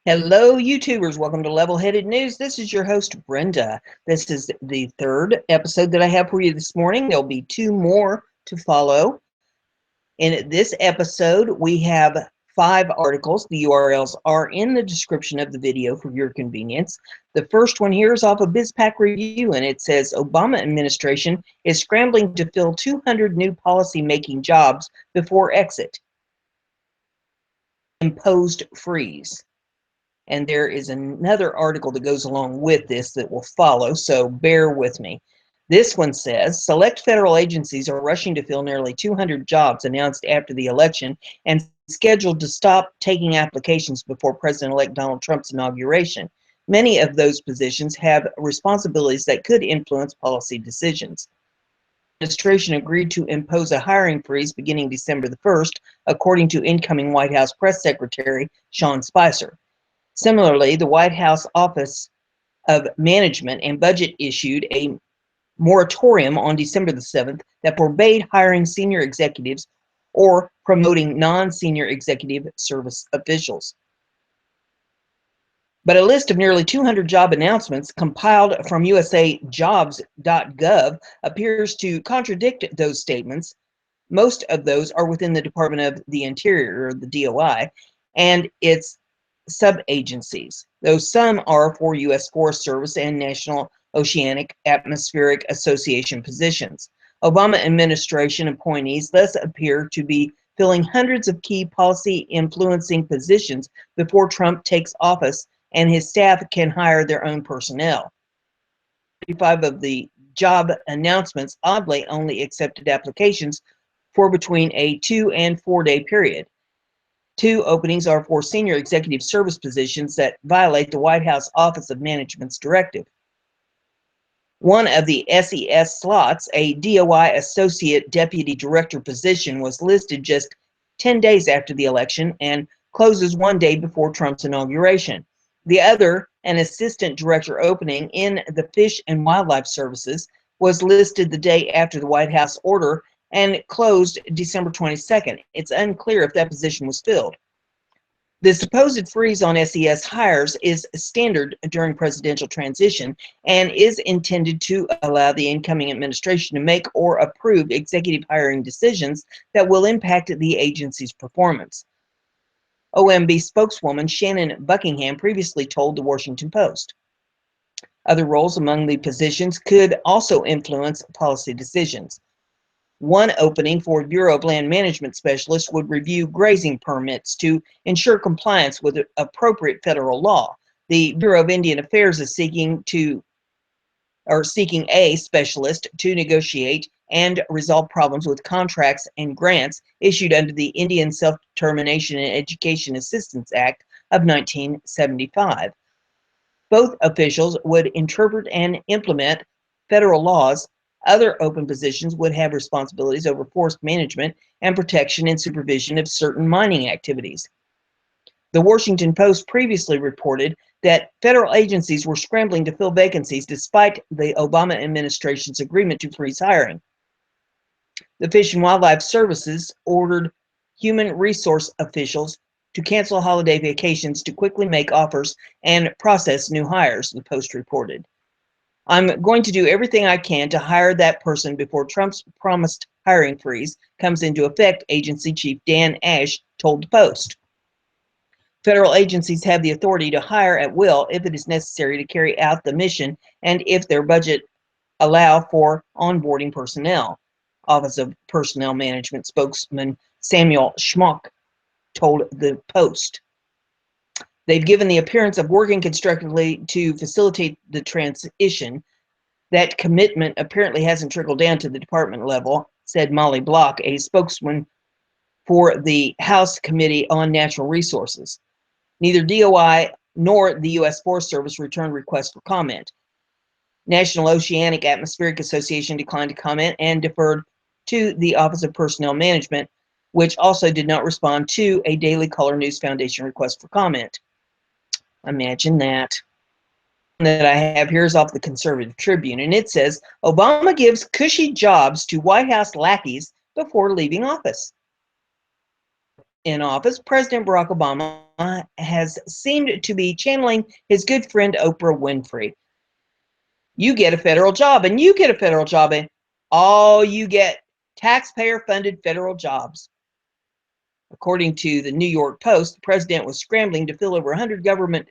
Hello, YouTubers. Welcome to Level-Headed News. This is your host, Brenda. This is the third episode that I have for you this morning. There'll be two more to follow. In this episode, we have 5 articles. The URLs are in the description of the video for your convenience. The first one here is off of BizPac Review, and it says, Obama administration is scrambling to fill 200 new policy-making jobs before exit. Imposed freeze. And there is another article that goes along with this that will follow, so bear with me. This one says, select federal agencies are rushing to fill nearly 200 jobs announced after the election and scheduled to stop taking applications before President-elect Donald Trump's inauguration. Many of those positions have responsibilities that could influence policy decisions. The administration agreed to impose a hiring freeze beginning December the 1st, according to incoming White House Press Secretary Sean Spicer. Similarly, the White House Office of Management and Budget issued a moratorium on December the 7th that forbade hiring senior executives or promoting non-senior executive service officials. But a list of nearly 200 job announcements compiled from usajobs.gov appears to contradict those statements. Most of those are within the Department of the Interior, or the DOI, and its sub-agencies, though some are for U.S. Forest Service and National Oceanic Atmospheric Association positions. Obama administration appointees thus appear to be filling hundreds of key policy influencing positions before Trump takes office and his staff can hire their own personnel. 35 of the job announcements oddly only accepted applications for between a 2- and 4-day period. 2 openings are for senior executive service positions that violate the White House Office of Management's directive. One of the SES slots, a DOI Associate Deputy Director position, was listed just 10 days after the election and closes 1 day before Trump's inauguration. The other, an Assistant Director opening in the Fish and Wildlife Services, was listed the day after the White House order and closed December 22nd. It's unclear if that position was filled. The supposed freeze on SES hires is standard during presidential transition and is intended to allow the incoming administration to make or approve executive hiring decisions that will impact the agency's performance. OMB spokeswoman Shannon Buckingham previously told the Washington Post. Other roles among the positions could also influence policy decisions. One opening for Bureau of Land Management specialist would review grazing permits to ensure compliance with appropriate federal law. The Bureau of Indian Affairs is seeking a specialist to negotiate and resolve problems with contracts and grants issued under the Indian Self-Determination and Education Assistance Act of 1975. Both officials would interpret and implement federal laws. Other open positions would have responsibilities over forest management and protection and supervision of certain mining activities. The Washington Post previously reported that federal agencies were scrambling to fill vacancies despite the Obama administration's agreement to freeze hiring. The Fish and Wildlife Services ordered human resource officials to cancel holiday vacations to quickly make offers and process new hires, the Post reported. I'm going to do everything I can to hire that person before Trump's promised hiring freeze comes into effect, Agency Chief Dan Ash told the Post. Federal agencies have the authority to hire at will if it is necessary to carry out the mission and if their budget allow for onboarding personnel, Office of Personnel Management spokesman Samuel Schmock told the Post. They've given the appearance of working constructively to facilitate the transition. That commitment apparently hasn't trickled down to the department level, said Molly Block, a spokesman for the House Committee on Natural Resources. Neither DOI nor the U.S. Forest Service returned requests for comment. National Oceanic Atmospheric Association declined to comment and deferred to the Office of Personnel Management, which also did not respond to a Daily Caller News Foundation request for comment. Imagine that. That I have here is off the Conservative Tribune, and it says, Obama gives cushy jobs to White House lackeys before leaving office. In office, President Barack Obama has seemed to be channeling his good friend Oprah Winfrey. You get a federal job, and you get a federal job, and all you get taxpayer-funded federal jobs. According to the New York Post, the president was scrambling to fill over 100 government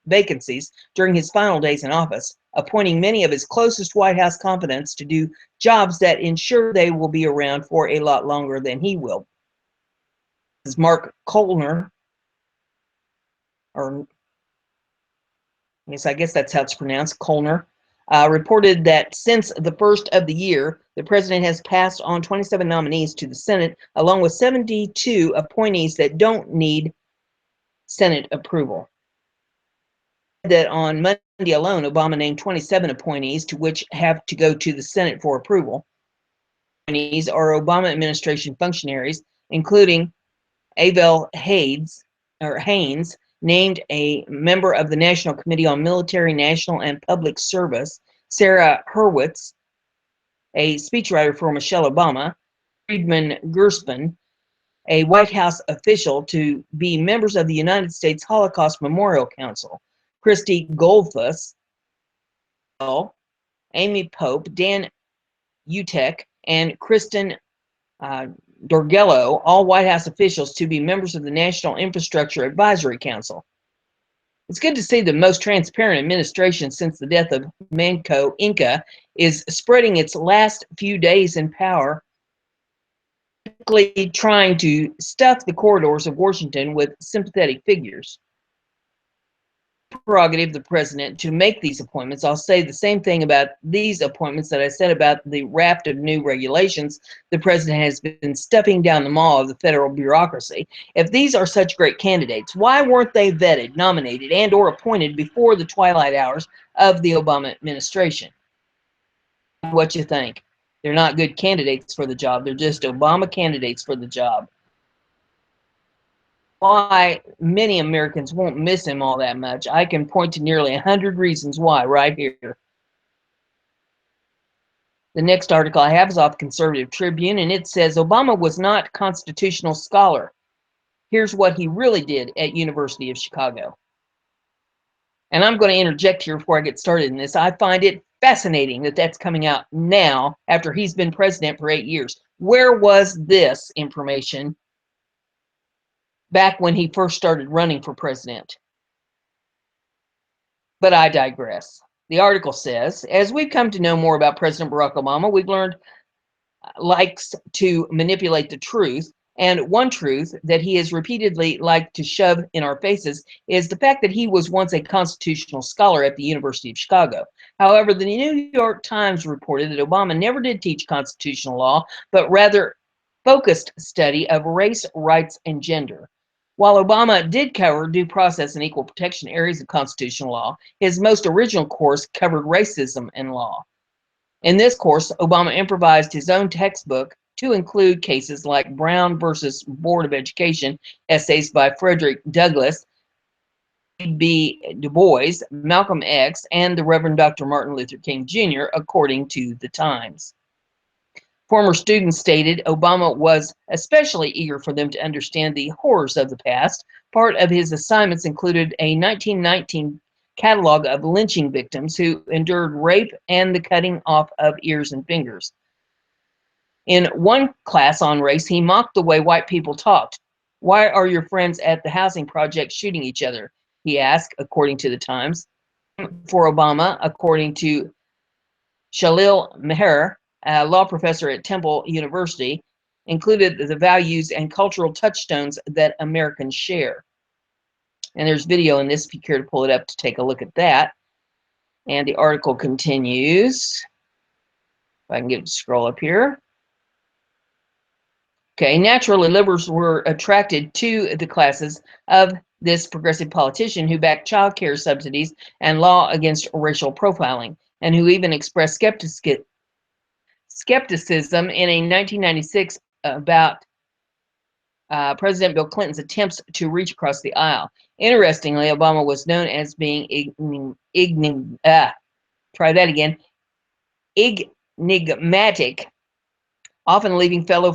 vacancies during his final days in office, appointing many of his closest White House confidants to do jobs that ensure they will be around for a lot longer than he will. This is Mark Kolner, or yes, I guess that's how it's pronounced, Kolner, reported that since the first of the year, the president has passed on 27 nominees to the Senate, along with 72 appointees that don't need Senate approval. That on Monday alone, Obama named 27 appointees, to which have to go to the Senate for approval. Appointees are Obama administration functionaries, including Avel Haynes, named a member of the National Committee on Military, National, and Public Service, Sarah Hurwitz, a speechwriter for Michelle Obama, Friedman Gerspan, a White House official, to be members of the United States Holocaust Memorial Council, Christy Goldfuss, Amy Pope, Dan Utek, and Kristen Dorgello, all White House officials, to be members of the National Infrastructure Advisory Council. It's good to see the most transparent administration since the death of Manco Inca is spreading its last few days in power, trying to stuff the corridors of Washington with sympathetic figures. Prerogative of the president to make these appointments. I'll say the same thing about these appointments that I said about the raft of new regulations the president has been stuffing down the maw of the federal bureaucracy. If these are such great candidates, why weren't they vetted, nominated, and or appointed before the twilight hours of the Obama administration? What you think? They're not good candidates for the job. They're just Obama candidates for the job. Why many Americans won't miss him all that much, I can point to nearly 100 reasons why right here. The next article I have is off Conservative Tribune, and it says Obama was not a constitutional scholar. Here's what he really did at University of Chicago. And I'm going to interject here before I get started in this. I find it fascinating that that's coming out now after he's been president for 8 years. Where was this information back when he first started running for president? But I digress. The article says, as we've come to know more about President Barack Obama, we've learned likes to manipulate the truth. And one truth that he has repeatedly liked to shove in our faces is the fact that he was once a constitutional scholar at the University of Chicago. However, the New York Times reported that Obama never did teach constitutional law, but rather focused study of race, rights, and gender. While Obama did cover due process and equal protection areas of constitutional law, his most original course covered racism and law. In this course, Obama improvised his own textbook to include cases like Brown versus Board of Education, essays by Frederick Douglass, B. Du Bois, Malcolm X, and the Reverend Dr. Martin Luther King Jr., according to the Times. Former students stated Obama was especially eager for them to understand the horrors of the past. Part of his assignments included a 1919 catalog of lynching victims who endured rape and the cutting off of ears and fingers. In one class on race, he mocked the way white people talked. Why are your friends at the housing project shooting each other? He asked, according to the Times. For Obama, according to Shalil Meher, a law professor at Temple University, included the values and cultural touchstones that Americans share. And there's video in this if you care to pull it up to take a look at that. And the article continues. If I can get it to scroll up here. Okay, naturally, liberals were attracted to the classes of this progressive politician who backed child care subsidies and law against racial profiling, and who even expressed skepticism in a 1996 about President Bill Clinton's attempts to reach across the aisle. Interestingly, Obama was known as being enigmatic, often leaving fellow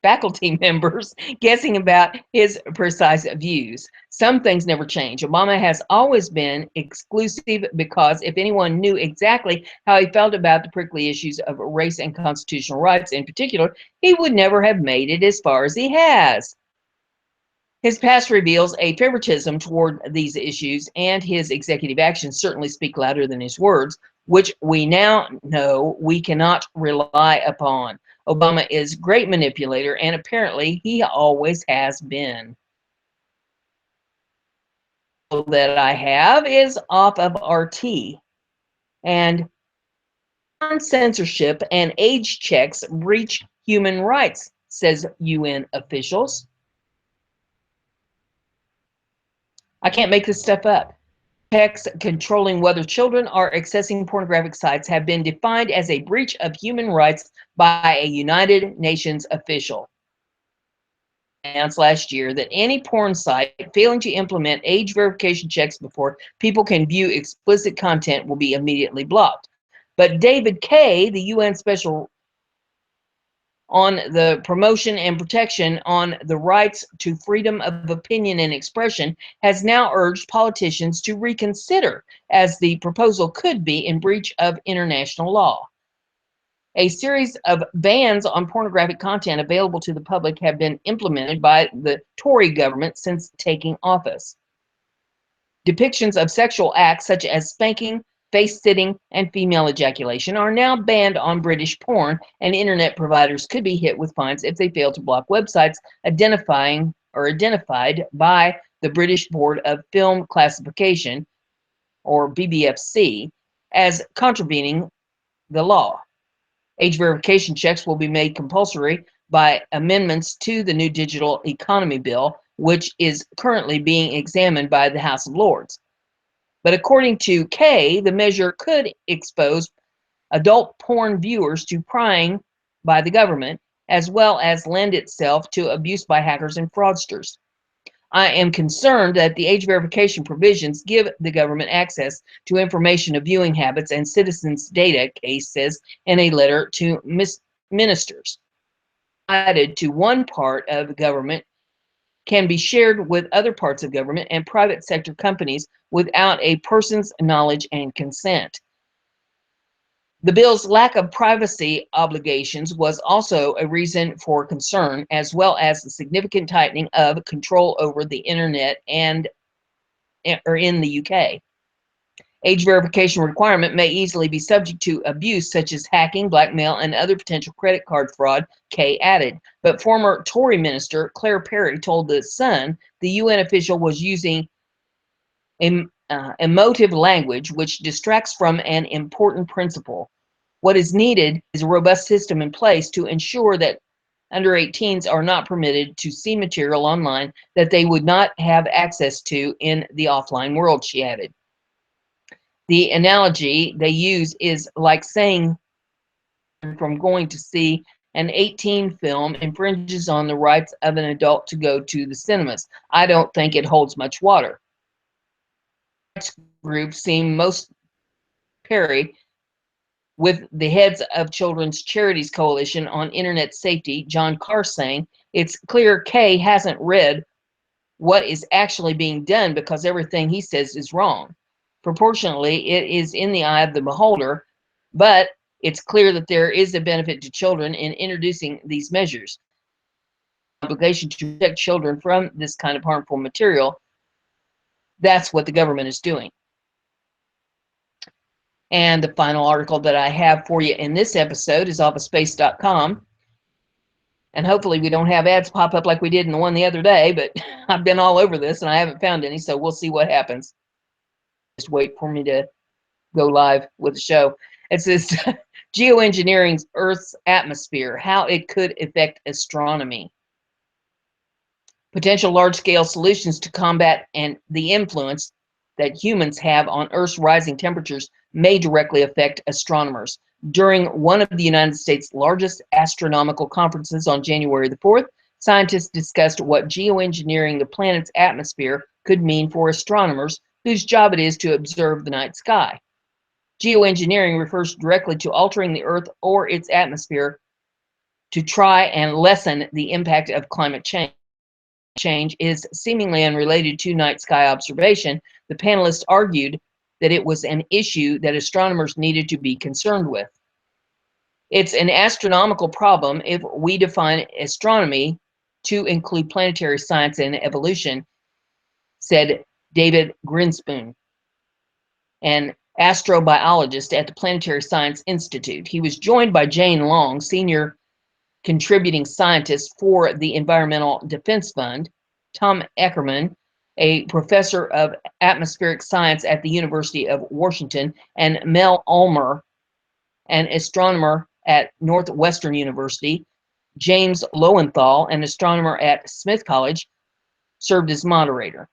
faculty members guessing about his precise views. Some things never change. Obama has always been exclusive because if anyone knew exactly how he felt about the prickly issues of race and constitutional rights in particular, he would never have made it as far as he has. His past reveals a favoritism toward these issues, and his executive actions certainly speak louder than his words, which we now know we cannot rely upon. Obama is a great manipulator, and apparently he always has been. That I have is off of RT, and censorship and age checks breach human rights, says UN officials. I can't make this stuff up. Checks controlling whether children are accessing pornographic sites have been defined as a breach of human rights by a United Nations official. Announced last year that any porn site failing to implement age verification checks before people can view explicit content will be immediately blocked. But David Kaye, the UN Special on the promotion and protection on the rights to freedom of opinion and expression, has now urged politicians to reconsider, as the proposal could be in breach of international law. A series of bans on pornographic content available to the public have been implemented by the Tory government since taking office. Depictions of sexual acts such as spanking, face-sitting, and female ejaculation are now banned on British porn, and internet providers could be hit with fines if they fail to block websites identified by the British Board of Film Classification, or BBFC, as contravening the law. Age verification checks will be made compulsory by amendments to the new Digital Economy Bill, which is currently being examined by the House of Lords. But according to Kaye, the measure could expose adult porn viewers to prying by the government, as well as lend itself to abuse by hackers and fraudsters. I am concerned that the age verification provisions give the government access to information of viewing habits and citizens' data, Kaye says in a letter to ministers. Added to one part of the government can be shared with other parts of government and private sector companies without a person's knowledge and consent. The bill's lack of privacy obligations was also a reason for concern, as well as the significant tightening of control over the internet in the UK. Age verification requirement may easily be subject to abuse, such as hacking, blackmail, and other potential credit card fraud, Kaye added. But former Tory minister Claire Perry told The Sun the UN official was using emotive language, which distracts from an important principle. What is needed is a robust system in place to ensure that under 18s are not permitted to see material online that they would not have access to in the offline world, she added. The analogy they use is like saying from going to see an 18 film infringes on the rights of an adult to go to the cinemas. I don't think it holds much water. Groups seem most Perry, with the heads of Children's Charities Coalition on Internet Safety, John Carr, saying it's clear Kaye hasn't read what is actually being done because everything he says is wrong. Proportionately, it is in the eye of the beholder, but it's clear that there is a benefit to children in introducing these measures. Obligation to protect children from this kind of harmful material, that's what the government is doing. And the final article that I have for you in this episode is off of space.com. And hopefully we don't have ads pop up like we did in the one the other day, but I've been all over this and I haven't found any, so we'll see what happens. Just wait for me to go live with the show. It says Geoengineering's Earth's atmosphere, how it could affect astronomy. Potential large-scale solutions to combat and the influence that humans have on Earth's rising temperatures may directly affect astronomers. During one of the United States' largest astronomical conferences on January the 4th, scientists discussed what geoengineering the planet's atmosphere could mean for astronomers whose job it is to observe the night sky. Geoengineering refers directly to altering the Earth or its atmosphere to try and lessen the impact of climate change is seemingly unrelated to night sky observation, the panelists argued that it was an issue that astronomers needed to be concerned with. It's an astronomical problem if we define astronomy to include planetary science and evolution, said David Grinspoon, an astrobiologist at the Planetary Science Institute. He was joined by Jane Long, senior contributing scientist for the Environmental Defense Fund, Tom Eckerman, a professor of atmospheric science at the University of Washington, and Mel Ulmer, an astronomer at Northwestern University. James Lowenthal, an astronomer at Smith College, served as moderator.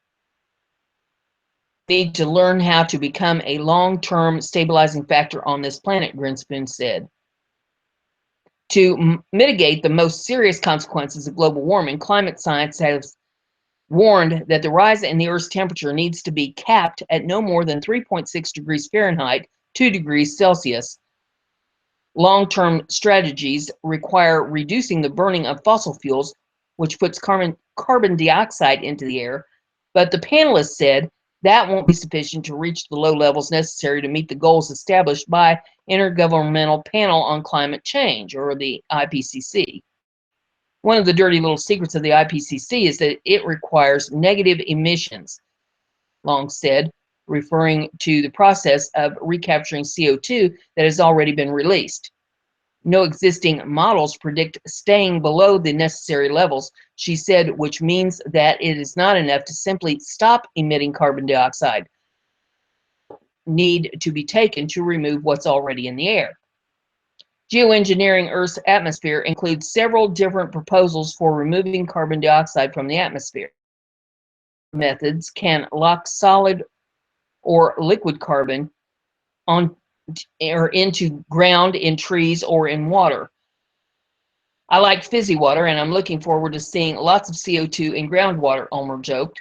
We need to learn how to become a long-term stabilizing factor on this planet, Grinspoon said. To mitigate the most serious consequences of global warming, climate science has warned that the rise in the Earth's temperature needs to be capped at no more than 3.6 degrees Fahrenheit, 2 degrees Celsius. Long-term strategies require reducing the burning of fossil fuels, which puts carbon dioxide into the air, but the panelists said that won't be sufficient to reach the low levels necessary to meet the goals established by Intergovernmental Panel on Climate Change, or the IPCC. One of the dirty little secrets of the IPCC is that it requires negative emissions, Long said, referring to the process of recapturing CO2 that has already been released. No existing models predict staying below the necessary levels, she said, which means that it is not enough to simply stop emitting carbon dioxide. Need to be taken to remove what's already in the air. Geoengineering Earth's atmosphere includes several different proposals for removing carbon dioxide from the atmosphere. Methods can lock solid or liquid carbon on or into ground, in trees, or in water. I like fizzy water, and I'm looking forward to seeing lots of CO2 in groundwater, Ulmer joked.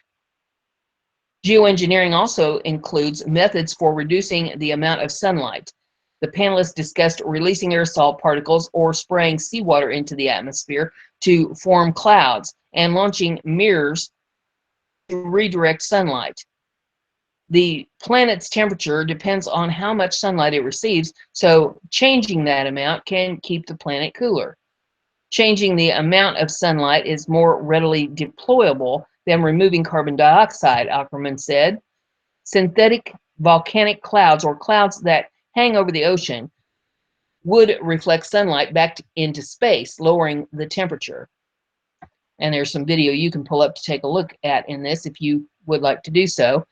Geoengineering also includes methods for reducing the amount of sunlight. The panelists discussed releasing aerosol particles or spraying seawater into the atmosphere to form clouds and launching mirrors to redirect sunlight. The planet's temperature depends on how much sunlight it receives, so changing that amount can keep the planet cooler. Changing the amount of sunlight is more readily deployable than removing carbon dioxide, Ackerman said. Synthetic volcanic clouds, or clouds that hang over the ocean, would reflect sunlight back into space, lowering the temperature. And there's some video you can pull up to take a look at in this if you would like to do so.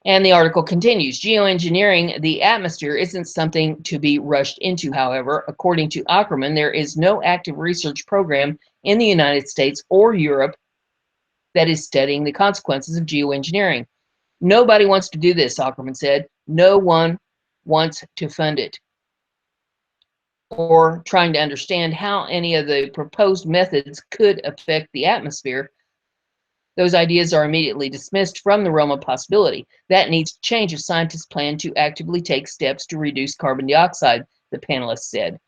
And the article continues, geoengineering the atmosphere isn't something to be rushed into, however. According to Ackerman, there is no active research program in the United States or Europe that is studying the consequences of geoengineering. Nobody wants to do this, Ackerman said. No one wants to fund it or trying to understand how any of the proposed methods could affect the atmosphere. Those ideas are immediately dismissed from the realm of possibility. That needs to change if scientists plan to actively take steps to reduce carbon dioxide, the panelists said.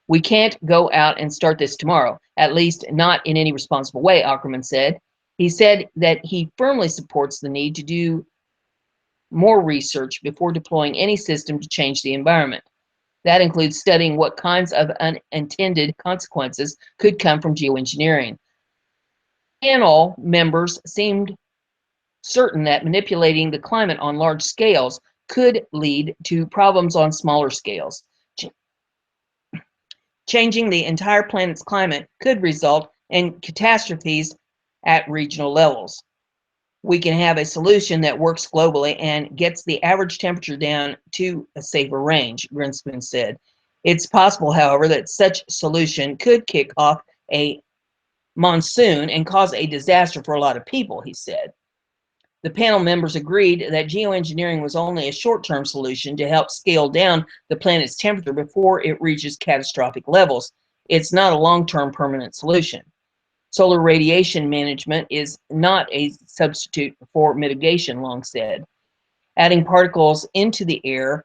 We can't go out and start this tomorrow, at least not in any responsible way, Ackerman said. He said that he firmly supports the need to do more research before deploying any system to change the environment. That includes studying what kinds of unintended consequences could come from geoengineering. Panel members seemed certain that manipulating the climate on large scales could lead to problems on smaller scales. Changing the entire planet's climate could result in catastrophes at regional levels. We can have a solution that works globally and gets the average temperature down to a safer range, Grinspoon said. It's possible, however, that such solution could kick off a monsoon and cause a disaster for a lot of people, he said. The panel members agreed that geoengineering was only a short-term solution to help scale down the planet's temperature before it reaches catastrophic levels. It's not a long-term permanent solution. Solar radiation management is not a substitute for mitigation, Long said. Adding particles into the air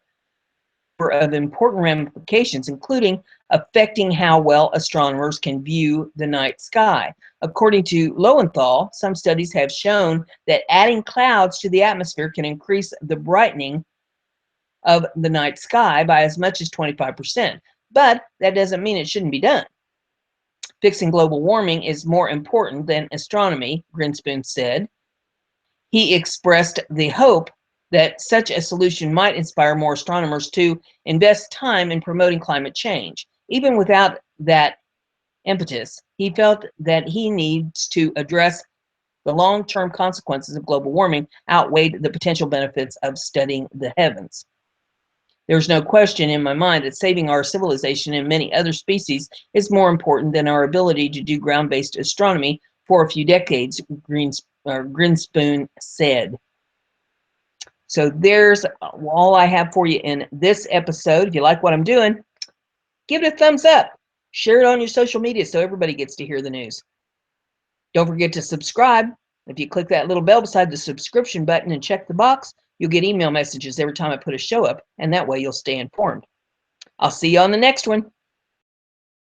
of important ramifications, including affecting how well astronomers can view the night sky. According to Lowenthal, some studies have shown that adding clouds to the atmosphere can increase the brightening of the night sky by as much as 25%. But that doesn't mean it shouldn't be done. Fixing global warming is more important than astronomy, Grinspoon said. He expressed the hope that such a solution might inspire more astronomers to invest time in promoting climate change. Even without that impetus, he felt that he needs to address the long-term consequences of global warming outweighed the potential benefits of studying the heavens. There's no question in my mind that saving our civilization and many other species is more important than our ability to do ground-based astronomy for a few decades, Grinspoon said. So there's all I have for you in this episode. If you like what I'm doing, give it a thumbs up. Share it on your social media so everybody gets to hear the news. Don't forget to subscribe. If you click that little bell beside the subscription button and check the box, you'll get email messages every time I put a show up, and that way you'll stay informed. I'll see you on the next one.